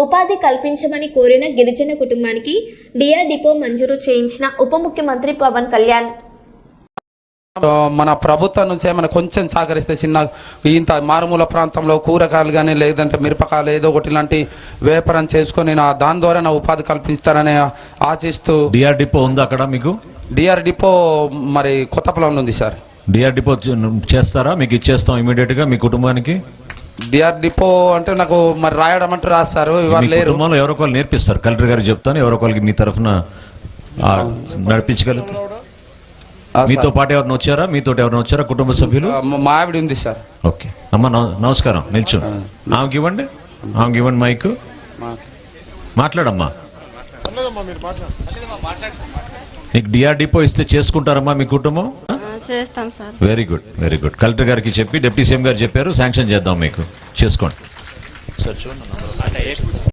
ఉపాధి కల్పించమని కోరిన గిరిజన కుటుంబానికి డిఆర్ డిపో మంజూరు చేయించిన ఉప ముఖ్యమంత్రి పవన్ కళ్యాణ్. మన ప్రభుత్వం నుంచే మన కొంచెం సహకరిస్తే చిన్న ఇంత మారుమూల ప్రాంతంలో కూరగాయలు కానీ లేదంటే మిరపకాయలు ఏదో ఒకటి ఇలాంటి వ్యాపారం చేసుకొని దాని ద్వారా నా ఉపాధి కల్పిస్తారని ఆశిస్తూ. డిఆర్ డిపో ఉంది అక్కడ మీకు? డిఆర్ డిపో మరి కొత్తపల్లిలో ఉంది సార్. డిఆర్ డిపో చేస్తారా? మీకు ఇచ్చేస్తాం ఇమీడియట్ గా మీ కుటుంబానికి. డిఆర్ డిపో అంటే నాకు మరి రాయడం అంటే రాస్తారు, ఇవాళ లేరు. కుటుంబంలో ఎవరొకరు నేర్పిస్తారు, కలెక్టర్ గారికి చెప్తాను, ఎవరొకరికి మీ తరఫున నడిపించగలుగుతారు. మీతో పాటు ఎవరిని వచ్చారా? మీతో ఎవరిని వచ్చారా కుటుంబ సభ్యులు? మా ఆవిడ ఉంది సార్. ఓకే అమ్మా, నమస్కారం. నిల్చు, ఆమెకి ఇవ్వండి, ఆమెకి ఇవ్వండి మైక్. మాట్లాడమ్మా. మీకు డిఆర్ డిపో ఇస్తే చేసుకుంటారమ్మా మీ కుటుంబం? చేస్తాం sir. Very good, very good. Collector గారికి చెప్పి డిప్యూటీ సీఎం గారు చెప్పారు, శాంక్షన్ చేద్దాం మీకు, చేసుకోండి సార్. చూడండి.